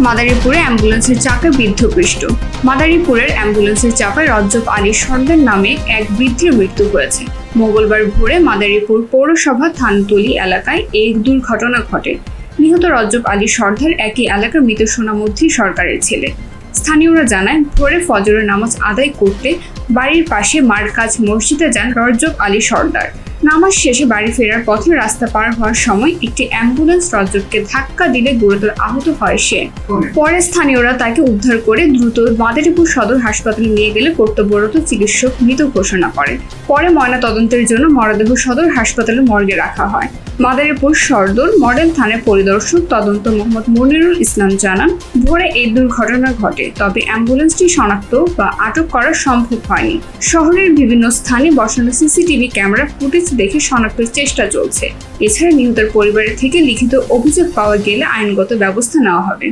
মাদারীপুরে অ্যাম্বুলেন্সের চাপে বৃদ্ধ পৃষ্ঠ। মাদারীপুরের অ্যাম্বুলেন্সের চাপে রজব আলী সর্দার নামে এক বৃদ্ধের মৃত্যু হয়েছে। মঙ্গলবার ভোরে মাদারীপুর পৌরসভা থানতলী এলাকায় এই দুর্ঘটনা ঘটে। নিহত রজব আলী সর্দার একই এলাকার মৃত সোনামুদ্দি সরকারের ছেলে। স্থানীয়রা জানায়, ভোরে ফজরের নামাজ আদায় করতে বাড়ির পাশে মারকাজ মসজিদে যান রজব আলী সর্দার। নামাজ শেষে বাড়ি ফেরার পথে রাস্তা পার হওয়ার সময় একটি অ্যাম্বুলেন্স রজবকে ধাক্কা দিলে গুরুতর আহত হয় সে। পরে স্থানীয়রা তাকে উদ্ধার করে দ্রুত মাদারীপুর সদর হাসপাতালে নিয়ে গেলে কর্তব্যরত চিকিৎসক মৃত ঘোষণা করে। পরে ময়নাতদন্তের জন্য মরদেহ সদর হাসপাতালে মর্গে রাখা হয়। মাদারীপুর সদর মডেল থানার পরিদর্শক তদন্ত মোহাম্মদ মনিরুল ইসলাম জানান, ভোরে এই দুর্ঘটনা ঘটে, তবে অ্যাম্বুলেন্সটি শনাক্ত বা আটক করা সম্ভব হয়নি। শহরের বিভিন্ন স্থানে বসানো সিসিটিভি ক্যামেরা ফুটেজ দেখে শনাক্তের চেষ্টা চলছে। এছাড়া নিহতের পরিবারের থেকে লিখিত অভিযোগ পাওয়া গেলে আইনগত ব্যবস্থা নেওয়া হবে।